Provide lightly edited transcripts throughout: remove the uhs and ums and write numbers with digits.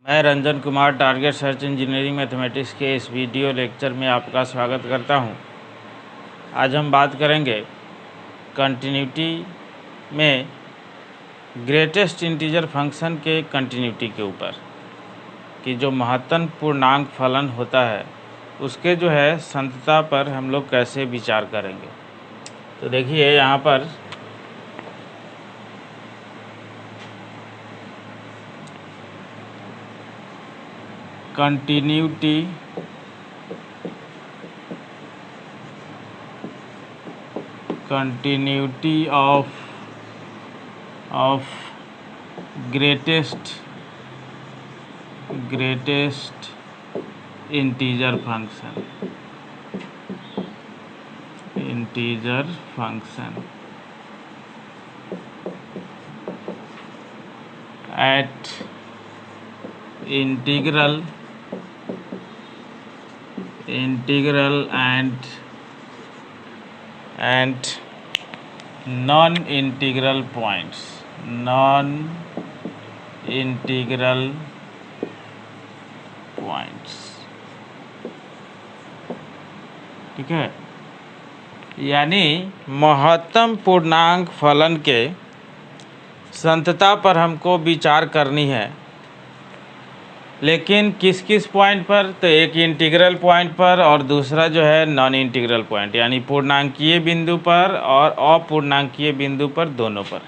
मैं Ranjan Kumar target search engineering mathematics के इस वीडियो लेक्चर में आपका स्वागत करता हूं। आज हम बात करेंगे कंटिन्यूटी में ग्रेटेस्ट इंटीजर फंक्शन के कंटिन्यूटी के ऊपर कि जो महत्तम पूर्णांक फलन होता है उसके जो है संतता पर हम लोग कैसे विचार करेंगे। तो देखिए यहाँ पर continuity of greatest integer function at integral and non-integral points, ठीक है। यानी महत्तम पूर्णांक फलन के संतता पर हमको विचार करनी है, लेकिन किस किस पॉइंट पर? तो एक इंटीग्रल पॉइंट पर और दूसरा जो है नॉन इंटीग्रल पॉइंट, यानी पूर्णांकीय बिंदु पर और अपूर्णांकीय बिंदु पर, दोनों पर।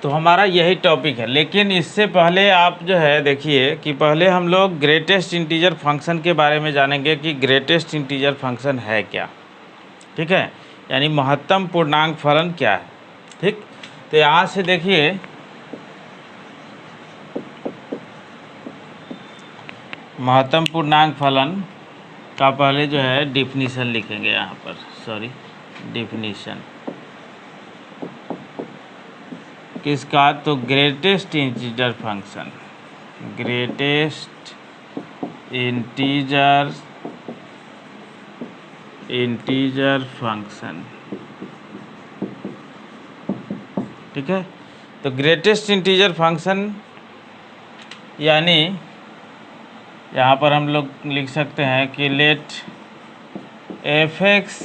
तो हमारा यही टॉपिक है। लेकिन इससे पहले आप जो है देखिए कि पहले हम लोग ग्रेटेस्ट इंटीजर फंक्शन के बारे में जानेंगे कि ग्रेटेस्ट इंटीजर फंक्शन है क्या। ठीक है, यानी महत्तम पूर्णांक फलन क्या है। ठीक, तो यहाँ से देखिए महत्तम पूर्णांक फलन का पहले जो है डिफिनीशन लिखेंगे यहाँ पर, डिफिनीशन किसका? तो greatest integer function, greatest integer function. ठीक है, तो ग्रेटेस्ट इंटीजर फंक्शन यानी यहाँ पर हम लोग लिख सकते हैं कि let f x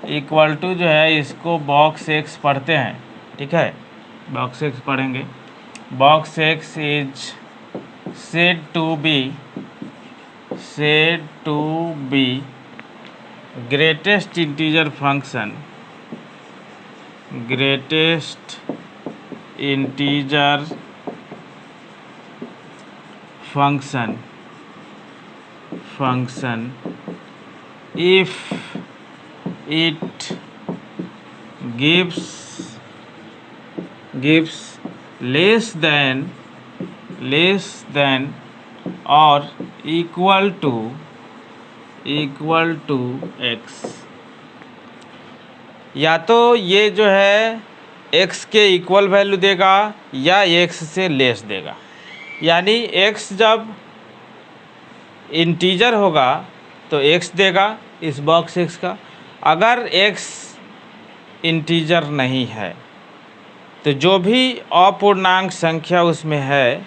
equal to जो है, इसको बॉक्स एक्स पढ़ते हैं। ठीक है, बॉक्स एक्स पढ़ेंगे। Box x is said to be greatest integer function, if it gives less than or equal to x। या तो ये जो है x के इक्वल वैल्यू देगा या x से लेस देगा। यानी x जब इंटीजर होगा तो x देगा इस बॉक्स x का। अगर x इंटीजर नहीं है तो जो भी अपूर्णांक संख्या उसमें है,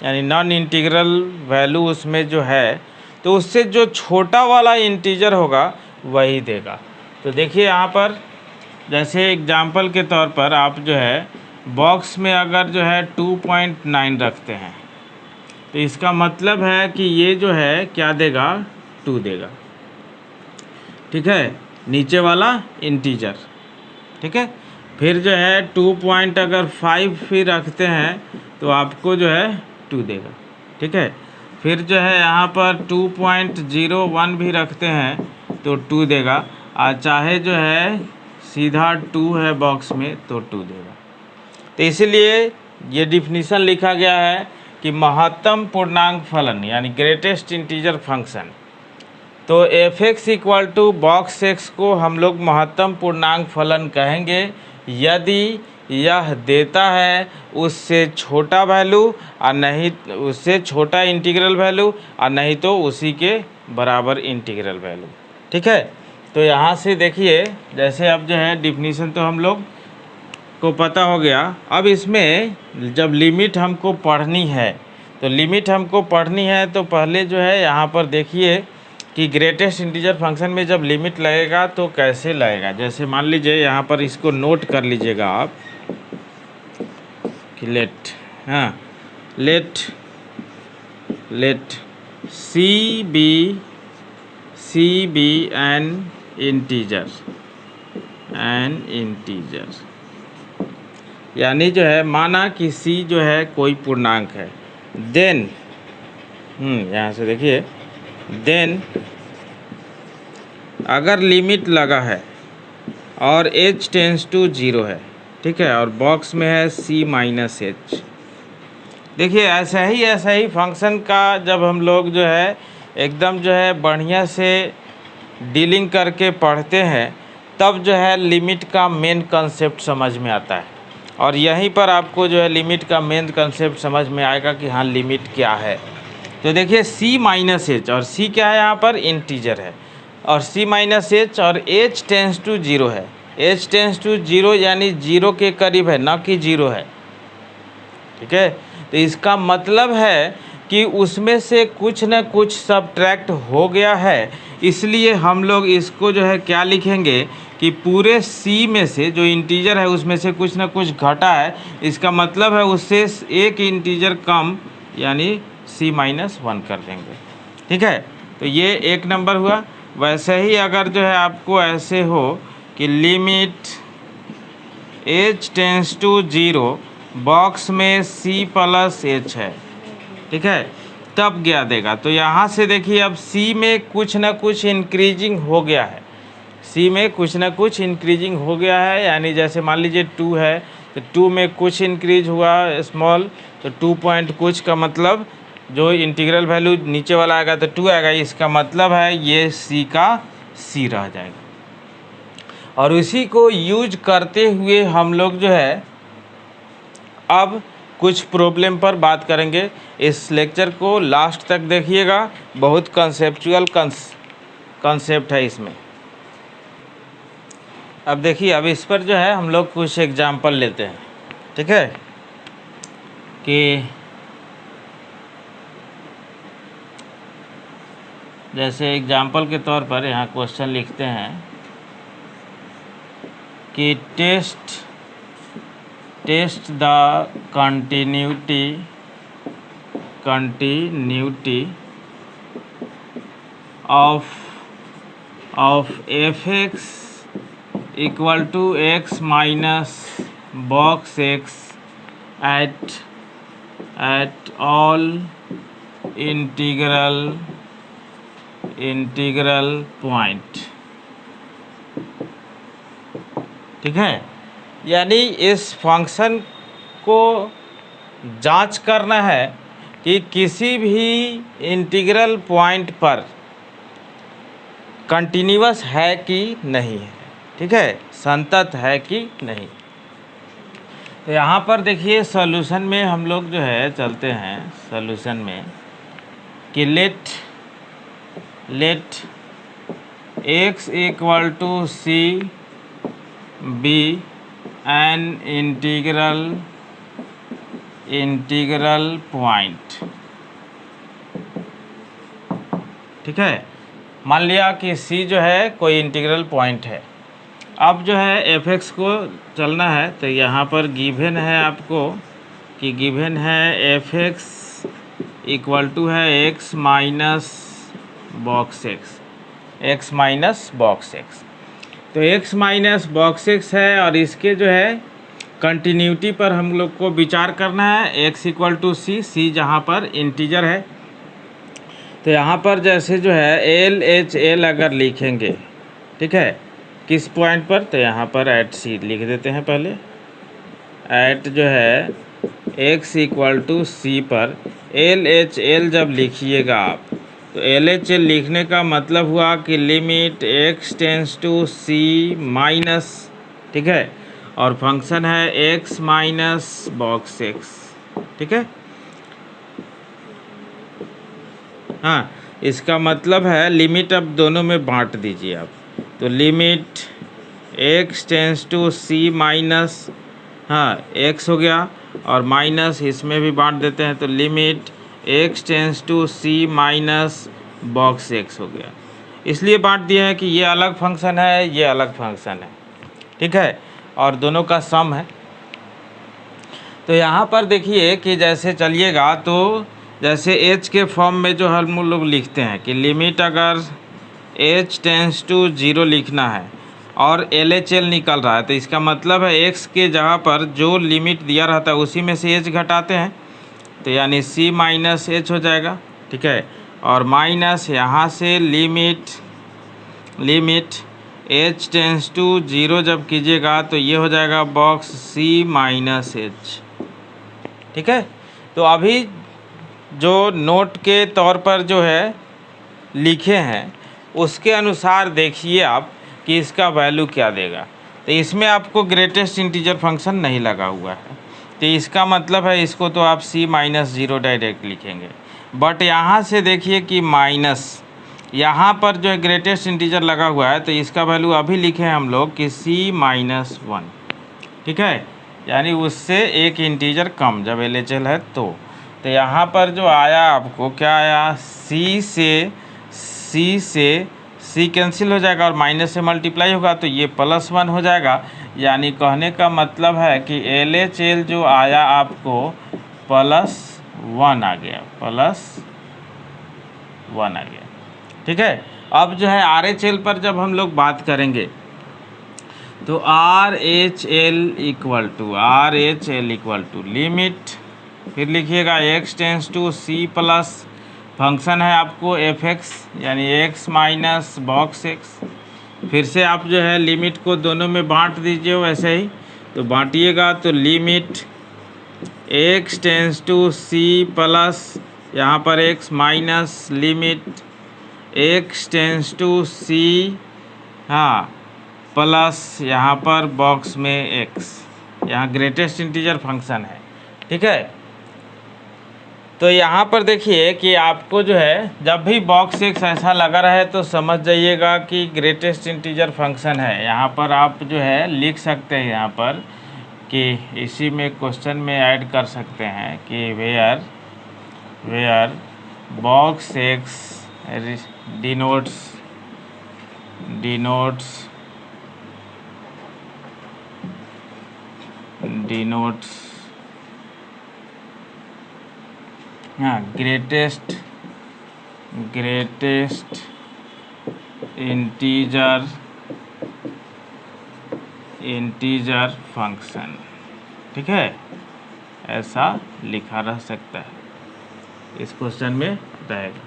यानी नॉन इंटीग्रल वैल्यू उसमें जो है, तो उससे जो छोटा वाला इंटीजर होगा वही देगा। तो देखिए यहाँ पर जैसे एग्जाम्पल के तौर पर आप जो है बॉक्स में अगर जो है 2.9 रखते हैं तो इसका मतलब है कि ये जो है क्या देगा? 2 देगा। ठीक है, नीचे वाला इंटीजर। ठीक है, फिर जो है 2.5 भी रखते हैं तो आपको जो है 2 देगा। ठीक है, फिर जो है यहाँ पर 2.01 भी रखते हैं तो 2 देगा, और चाहे जो है सीधा 2 है बॉक्स में तो 2 देगा। तो इसीलिए ये डिफिनीशन लिखा गया है कि महत्तम पूर्णांक फलन यानी ग्रेटेस्ट इंटीजर फंक्शन। तो f x equal to box x को हम लोग महत्तम पूर्णांक फलन कहेंगे यदि यह देता है उससे छोटा वैल्यू और नहीं उससे छोटा इंटीग्रल वैल्यू, और नहीं तो उसी के बराबर इंटीग्रल वैल्यू। ठीक है, तो यहाँ से देखिए जैसे अब जो है डिफिनीशन तो हम लोग को पता हो गया। अब इसमें जब लिमिट हमको पढ़नी है, तो लिमिट हमको पढ़नी है तो पहले जो है यहाँ पर देखिए कि ग्रेटेस्ट इंटीजर फंक्शन में जब लिमिट लगेगा तो कैसे लगेगा। जैसे मान लीजिए यहाँ पर इसको नोट कर लीजिएगा आप कि let c be an integer यानी जो है माना कि सी जो है कोई पूर्णांक है, देन यहाँ से देखिए देन अगर लिमिट लगा है और h टेंस टू 0 है, ठीक है, और बॉक्स में है c माइनस h। देखिए ऐसा ही फंक्शन का जब हम लोग जो है एकदम जो है बढ़िया से डीलिंग करके पढ़ते हैं तब जो है लिमिट का मेन कंसेप्ट समझ में आता है। और यहीं पर आपको जो है लिमिट का मेन कंसेप्ट समझ में आएगा कि हाँ लिमिट क्या है। तो देखिए c माइनस एच, और c क्या है यहाँ पर इंटीजर है, और c माइनस एच और h टेंस टू 0 है। h टेंस टू 0 यानी 0 के करीब है, ना कि 0 है, ठीक है। तो इसका मतलब है कि उसमें से कुछ न कुछ सब्ट्रैक्ट हो गया है, इसलिए हम लोग इसको जो है क्या लिखेंगे कि पूरे c में से जो इंटीजर है उसमें से कुछ न कुछ घटा है, इसका मतलब है उससे एक इंटीजर कम यानी c माइनस 1 कर देंगे, ठीक है। तो ये एक नंबर हुआ। वैसे ही अगर जो है आपको ऐसे हो कि limit h tends to 0 box में c प्लस h है, ठीक है, तब क्या देगा। तो यहाँ से देखिए अब c में कुछ ना कुछ इंक्रीजिंग हो गया है, c में कुछ ना कुछ इंक्रीजिंग हो गया है, यानी जैसे मान लीजिए 2 है तो 2 में कुछ इंक्रीज हुआ स्मॉल, तो 2 पॉइंट कुछ का मतलब जो इंटीग्रल वैल्यू नीचे वाला आएगा तो 2 आएगा, इसका मतलब है ये c का c रह जाएगा। और उसी को यूज करते हुए हम लोग जो है अब कुछ प्रॉब्लम पर बात करेंगे। इस लेक्चर को लास्ट तक देखिएगा, बहुत कंसेप्चुअल कंसेप्ट है इसमें। अब देखिए अब इस पर जो है हम लोग कुछ एग्जाम्पल लेते हैं, ठीक है, कि जैसे एग्जाम्पल के तौर पर यहाँ क्वेश्चन लिखते हैं कि test the continuity of fx equal to x minus box x at all integral point, ठीक है। यानी इस फंक्शन को जांच करना है कि किसी भी इंटीग्रल पॉइंट पर कंटिन्यूअस है कि नहीं है, ठीक है, संतत है कि नहीं। तो यहाँ पर देखिए सॉल्यूशन में हम लोग जो है चलते हैं सॉल्यूशन में कि let x equal to c be an integral point, ठीक है। मान लिया कि c जो है कोई इंटीग्रल पॉइंट है। अब जो है fx को चलना है, तो यहाँ पर गिवन है आपको कि गिवन है fx इक्वल टू है x minus box x minus box x। तो x माइनस बॉक्स x है और इसके जो है कंटिन्यूटी पर हम लोग को विचार करना है। x इक्वल टू c जहाँ पर इंटीजर है, तो यहाँ पर जैसे जो है LHL अगर लिखेंगे, ठीक है, किस पॉइंट पर, तो यहाँ पर एट c लिख देते हैं पहले। एट जो है x इक्वल टू c पर LHL जब लिखिएगा आप, तो LHL लिखने का मतलब हुआ कि limit x tends to c minus, ठीक है, और फंक्शन है x माइनस बॉक्स x, ठीक है। हाँ, इसका मतलब है लिमिट अब दोनों में बांट दीजिए आप, तो limit x tends to c minus हाँ x हो गया और माइनस इसमें भी बांट देते हैं, तो limit x tends to c minus box x हो गया। इसलिए बांट दिया है कि ये अलग फंक्शन है, ये अलग फंक्शन है, ठीक है, और दोनों का सम है। तो यहाँ पर देखिए कि जैसे चलिएगा तो जैसे h के फॉर्म में जो हम लोग लिखते हैं कि लिमिट अगर h टेंस टू 0 लिखना है और LHL निकल रहा है, तो इसका मतलब है x के जगह पर जो लिमिट दिया रहता है उसी में से h घटाते हैं, तो यानी c माइनस h हो जाएगा, ठीक है, और माइनस यहाँ से लिमिट h टेंस टू 0 जब कीजिएगा तो ये हो जाएगा बॉक्स c माइनस h, ठीक है। तो अभी जो नोट के तौर पर जो है लिखे हैं उसके अनुसार देखिए आप कि इसका वैल्यू क्या देगा। तो इसमें आपको ग्रेटेस्ट इंटीजर फंक्शन नहीं लगा हुआ है, तो इसका मतलब है इसको तो आप c माइनस 0 डायरेक्ट लिखेंगे। बट यहाँ से देखिए कि माइनस यहाँ पर जो है ग्रेटेस्ट इंटीजर लगा हुआ है, तो इसका वैल्यू अभी लिखे हैं हम लोग कि c माइनस 1, ठीक है, यानी उससे एक इंटीजर कम जब LHL है तो यहाँ पर जो आया आपको क्या आया, c कैंसिल हो जाएगा और माइनस से मल्टीप्लाई होगा तो ये +1 हो जाएगा। यानी कहने का मतलब है कि LHL जो आया आपको +1 आ गया, +1 आ गया, ठीक है। अब जो है RHL पर जब हम लोग बात करेंगे तो RHL इक्वल टू लिमिट, फिर लिखिएगा x tends to c plus function है आपको fx यानी x माइनस बॉक्स x, फिर से आप जो है लिमिट को दोनों में बांट दीजिए वैसे ही, तो बांटिएगा तो limit x tends to c plus यहाँ पर x minus limit x tends to c, हाँ, प्लस यहाँ पर बॉक्स में x, यहाँ ग्रेटेस्ट इंटीजर फंक्शन है, ठीक है। तो यहाँ पर देखिए कि आपको जो है जब भी बॉक्स x ऐसा लगा रहे तो समझ जाइएगा कि ग्रेटेस्ट इंटीजर फंक्शन है। यहाँ पर आप जो है लिख सकते हैं यहाँ पर कि इसी में क्वेश्चन में ऐड कर सकते हैं कि वेयर बॉक्स x denotes हाँ ग्रेटेस्ट इंटीजर फंक्शन, ठीक है, ऐसा लिखा रह सकता है, इस क्वेश्चन में रहेगा।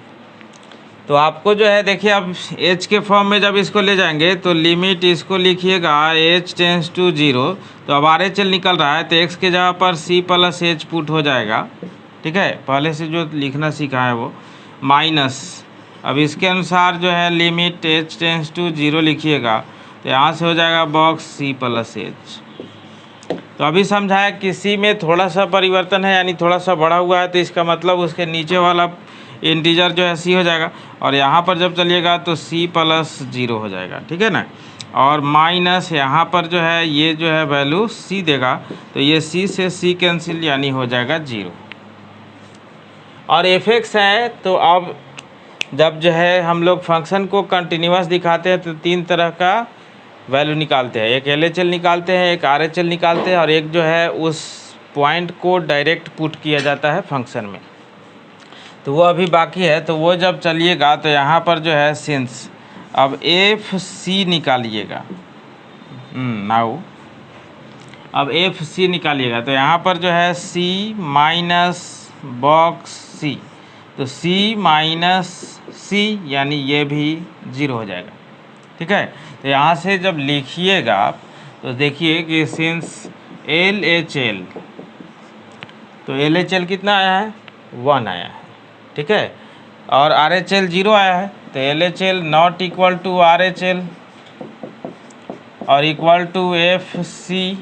तो आपको जो है देखिए अब h के फॉर्म में जब इसको ले जाएंगे तो लिमिट इसको लिखिएगा h टेंस टू 0, तो अब RHL निकल रहा है तो x के जगह पर c प्लस h पुट हो जाएगा, ठीक है, पहले से जो लिखना सीखा है वो, माइनस अब इसके अनुसार जो है लिमिट h टेंस टू 0 लिखिएगा तो यहाँ से हो जाएगा बॉक्स c प्लस h। तो अभी समझाया कि c में थोड़ा सा परिवर्तन है यानी थोड़ा सा बढ़ा हुआ है, तो इसका मतलब उसके नीचे वाला इंटीजर जो है c हो जाएगा, और यहाँ पर जब चलिएगा तो c प्लस 0 हो जाएगा, ठीक है ना, और माइनस यहाँ पर जो है ये जो है वैल्यू c देगा, तो ये c से c कैंसिल यानी हो जाएगा 0। और fx है तो अब जब जो है हम लोग फंक्शन को कंटिन्यूअस दिखाते हैं तो 3 तरह का वैल्यू निकालते हैं, एक LHL निकालते हैं, एक RHL निकालते हैं, और एक जो है उस पॉइंट को डायरेक्ट पुट किया जाता है फंक्शन में, तो वो अभी बाकी है। तो वो जब चलिएगा तो यहाँ पर जो है सिंस अब FC निकालिएगा, नाउ अब FC निकालिएगा तो यहाँ पर जो है c माइनस बॉक्स c, तो c माइनस c यानी ये भी 0 हो जाएगा, ठीक है। तो यहाँ से जब लिखिएगा आप तो देखिए कि सिंस LHL, तो LHL कितना आया है, 1 आया है, ठीक है, और RHL 0 आया है, तो LHL not equal to RHL और इक्वल टू FC,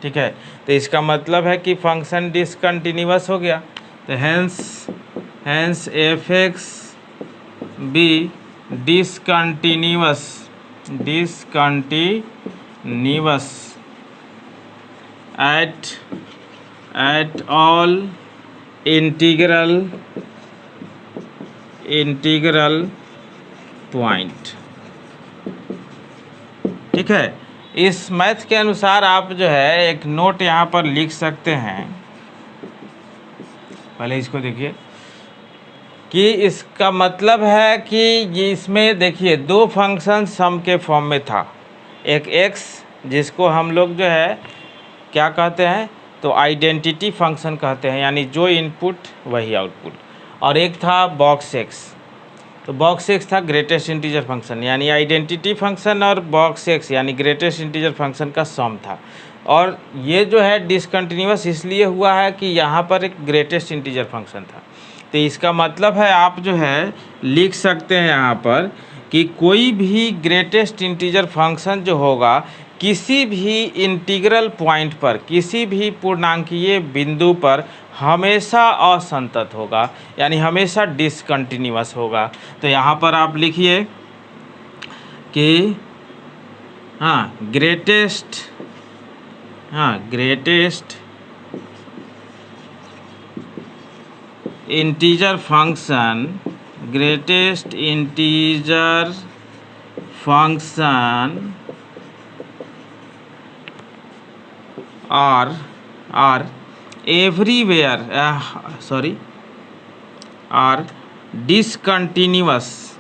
ठीक है। तो इसका मतलब है कि फंक्शन डिसकंटिन्यूअस हो गया, तो हैंस fx भी discontinuous at all integral point। ठीक है, इस मैथ के अनुसार आप जो है एक नोट यहाँ पर लिख सकते हैं। पहले इसको देखिए कि इसका मतलब है कि ये इसमें देखिए दो फंक्शन सम के फॉर्म में था, एक x जिसको हम लोग जो है क्या कहते हैं तो आइडेंटिटी फंक्शन कहते हैं, यानी जो इनपुट वही आउटपुट, और एक था बॉक्स x। तो बॉक्स x था ग्रेटेस्ट इंटीजर फंक्शन, यानी आइडेंटिटी फंक्शन, और बॉक्स x यानी ग्रेटेस्ट इंटीजर फंक्शन का सम था। और ये जो है डिसकंटिन्यूअस इसलिए हुआ है कि यहाँ पर एक ग्रेटेस्ट इंटीजर फंक्शन था। तो इसका मतलब है आप जो है लिख सकते हैं यहाँ पर कि कोई भी ग्रेटेस्ट इंटीजर फंक्शन जो होगा किसी भी इंटीग्रल पॉइंट पर, किसी भी पूर्णांकीय बिंदु पर हमेशा असंतत होगा, यानी हमेशा डिसकंटिन्यूअस होगा। तो यहाँ पर आप लिखिए कि greatest integer function, greatest integer function are everywhere are discontinuous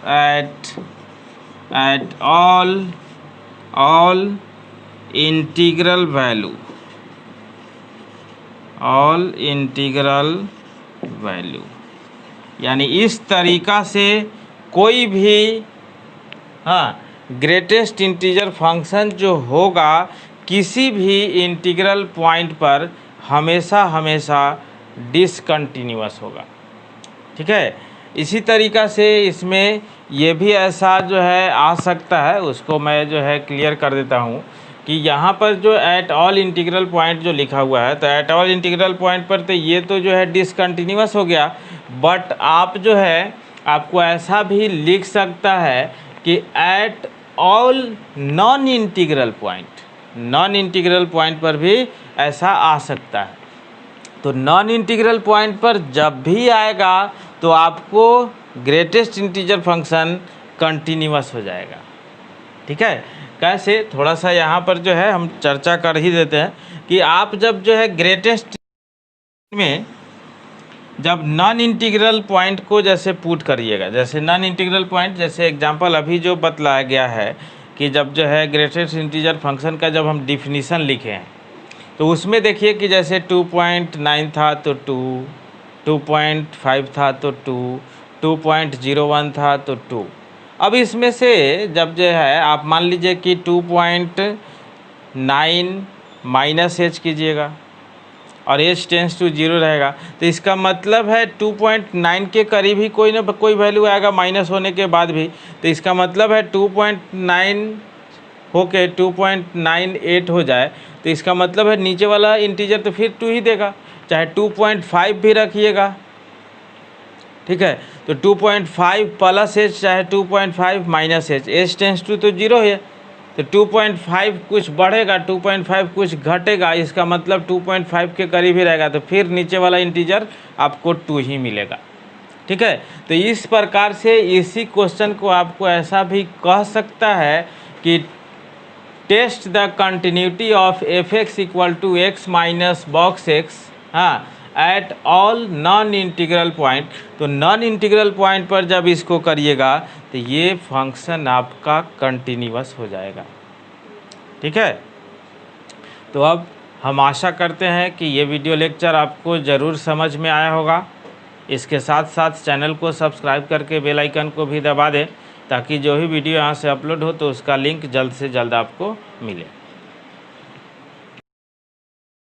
at all integral value, यानी इस तरीका से कोई भी ग्रेटेस्ट इंटीजर फंक्शन जो होगा किसी भी इंटीग्रल पॉइंट पर हमेशा डिसकंटिन्यूअस होगा। ठीक है, इसी तरीका से इसमें ये भी ऐसा जो है आ सकता है, उसको मैं जो है क्लियर कर देता हूँ कि यहाँ पर जो एट ऑल इंटीग्रल पॉइंट जो लिखा हुआ है, तो एट ऑल इंटीग्रल पॉइंट पर तो ये तो जो है डिसकंटिन्यूअस हो गया, बट आप जो है आपको ऐसा भी लिख सकता है कि eight all non integral point पर भी ऐसा आ सकता है। तो नॉन इंटीग्रल पॉइंट पर जब भी आएगा तो आपको ग्रेटेस्ट इंटीजर फंक्शन कंटिन्यूअस हो जाएगा। ठीक है, कैसे थोड़ा सा यहाँ पर जो है हम चर्चा कर ही देते हैं कि आप जब जो है ग्रेटेस्ट में जब नॉन इंटीग्रल पॉइंट को जैसे पुट करिएगा, जैसे नॉन इंटीग्रल पॉइंट, जैसे एग्जांपल अभी जो बतलाया गया है कि जब जो है ग्रेटेस्ट इंटीजर फंक्शन का जब हम डिफिनीसन लिखे हैं तो उसमें देखिए कि जैसे 2.9 था तो 2, 2.5 था तो 2, 2.01 था तो 2। अब इसमें से जब जो है आप मान लीजिए कि 2.9 माइनस h कीजिएगा और h टेंस टू 0 रहेगा, तो इसका मतलब है 2.9 के करीब ही कोई ना कोई वैल्यू आएगा माइनस होने के बाद भी। तो इसका मतलब है 2.9 होके 2.98 हो जाए, तो इसका मतलब है नीचे वाला इंटीजर तो फिर 2 ही देगा, चाहे 2.5 भी रखिएगा। ठीक है, तो 2.5 प्लस h चाहे 2.5 माइनस h टेंस टू तो 0 है, तो 2.5 कुछ बढ़ेगा, 2.5 कुछ घटेगा, इसका मतलब 2.5 के करीब ही रहेगा, तो फिर नीचे वाला इंटीजर आपको 2 ही मिलेगा। ठीक है, तो इस प्रकार से इसी क्वेश्चन को आपको ऐसा भी कह सकता है कि test the continuity of f(x) equal to x minus box x at all non integral point. तो नॉन इंटीग्रल पॉइंट पर जब इसको करिएगा तो ये फंक्शन आपका कंटिन्यूअस हो जाएगा। ठीक है, तो अब हम आशा करते हैं कि ये वीडियो लेक्चर आपको ज़रूर समझ में आया होगा। इसके साथ साथ चैनल को सब्सक्राइब करके बेल आइकन को भी दबा दें ताकि जो भी वीडियो यहाँ से अपलोड हो तो उसका लिंक जल्द से जल्द आपको मिले।